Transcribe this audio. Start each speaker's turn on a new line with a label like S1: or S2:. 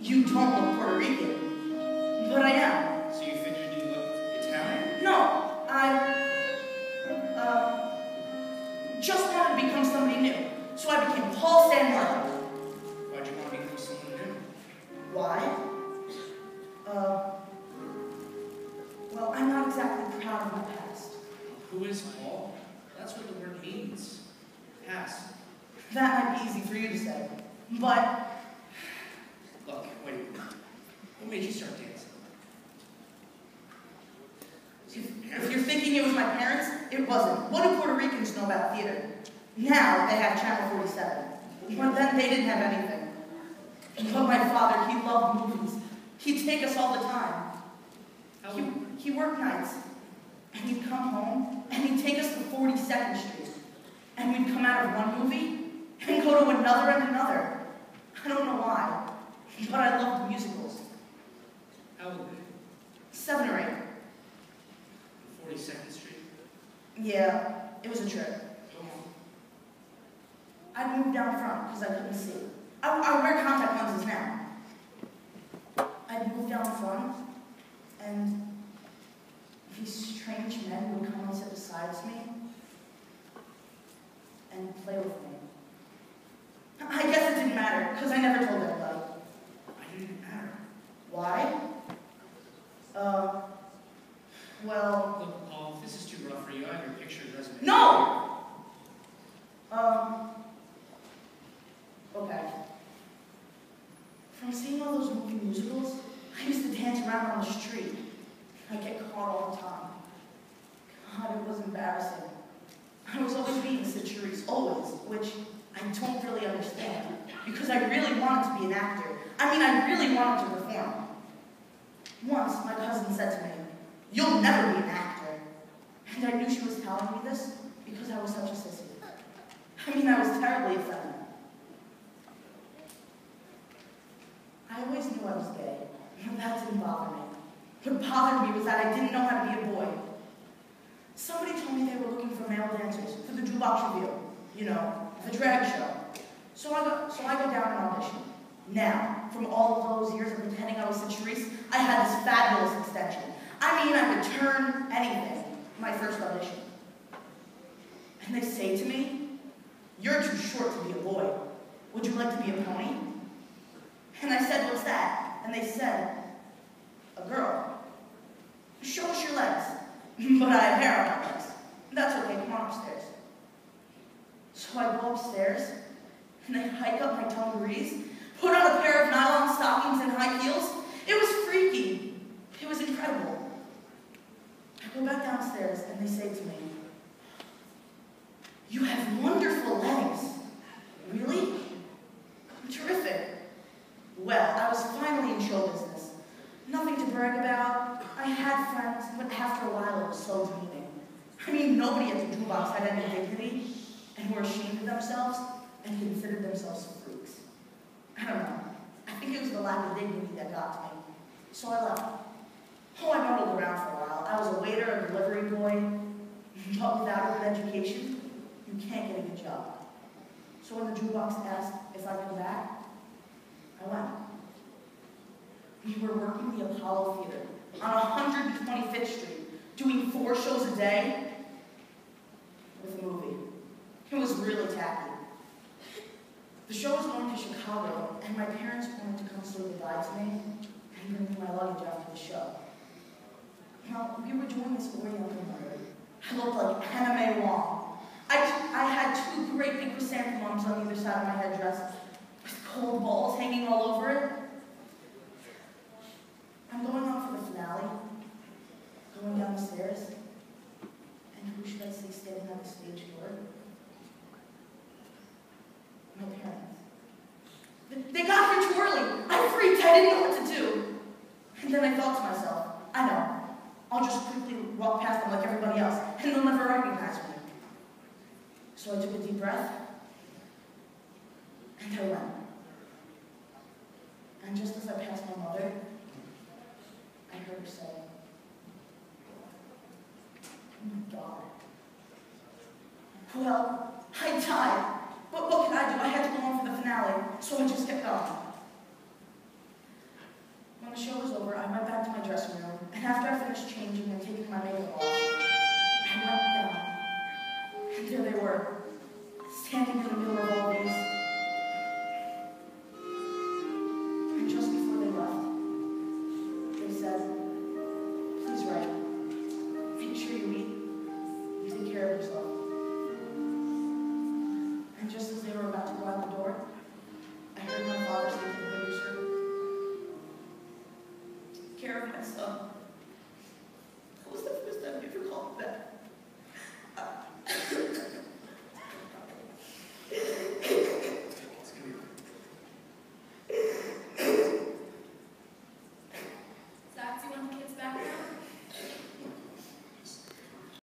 S1: You don't look Puerto Rican. But I am.
S2: So you figured you looked Italian?
S1: No, I just wanted to become somebody new. So I became Paul San Marco.
S2: Why'd you want to become someone new?
S1: Why? Well, I'm not exactly proud of my past.
S2: Who is Paul? That's what the word means. Past.
S1: That might be easy for you to say, but...
S2: Look, wait a minute. What made you start dancing?
S1: If you're thinking it was my parents, it wasn't. What do Puerto Ricans know about theater? Now they have Channel 47. But then they didn't have anything. But my father, he loved movies. He'd take us all the time. He worked nights. And he'd come home, and he'd take us to 42nd Street. And we'd come out of one movie, and go to another and another. I don't know why, but I loved musicals.
S2: How old were you?
S1: 7 or 8.
S2: 42nd Street?
S1: Yeah, it was a trip.
S2: Go on.
S1: I moved down front because I couldn't see. I wear contact lenses now. I'd move down front, and these strange men would come and sit beside me and play with me. I guess it didn't matter, because I never told anybody.
S2: Why didn't it matter?
S1: Why? Well...
S2: Look, Paul, if this is too rough for you, I have your picture of resume.
S1: No! Okay. From seeing all those movie musicals, I used to dance around on the street. I'd get caught all the time. God, it was embarrassing. I was always being Charisse, always, which I don't really understand, because I really wanted to be an actor. I mean, I really wanted to perform. Once, my cousin said to me, "You'll never be an actor." And I knew she was telling me this because I was such a sissy. I mean, I was terribly effeminate. I always knew I was gay, and that didn't bother me. What bothered me was that I didn't know how to be a boy. Somebody told me they were looking for male dancers for the jukebox reveal, you know, the drag show. So I go down and audition. Now, from all of those years of pretending I was Charisse, I had this fabulous extension. I mean, I could turn anything. My first audition. And they say to me, "You're too short to be a boy. Would you like to be a pony?" And I said, "What's that?" And they said, "A girl. Show us your legs." But I have hair on my legs. That's okay, come on upstairs. So I go upstairs, and I hike up my dungarees, put on a pair of nylon stockings and high heels. It was freaky. It was incredible. I go back downstairs, and they say to me, "You have wonderful legs." Really? Terrific. Well, I was finally in show business. Nothing to brag about. I had friends, but after a while it was so demeaning. I mean, nobody at the jukebox had any dignity, and were ashamed of themselves, and considered themselves freaks. I don't know. I think it was the lack of dignity that got to me. So I left. Oh, I muddled around for a while. I was a waiter, a delivery boy, but without a good education, you can't get a good job. So when the jukebox asked if I'd come back, I went. We were working the Apollo Theater on 125th Street, doing 4 shows a day with a movie. It was really tacky. The show was going to Chicago, and my parents wanted to come say goodbye to me and bring me my luggage after the show. Well, we were doing this Oriental murder. I looked like Anime Wong. I had 2 great big chrysanthemums on either side of my headdress, with cold balls hanging all over it. I'm going on for the finale, going down the stairs, and who should I see standing at the stage door? My parents. They got here too early. I freaked. I didn't know what to do. And then I thought to myself, I know. I'll just quickly walk past them like everybody else, and they'll never recognize me. So I took a deep breath, and I went. And just as I passed my mother, I heard her say, "Oh my God." Well, I died. But what could I do? I had to go on for the finale, so I just kept going. And after I finished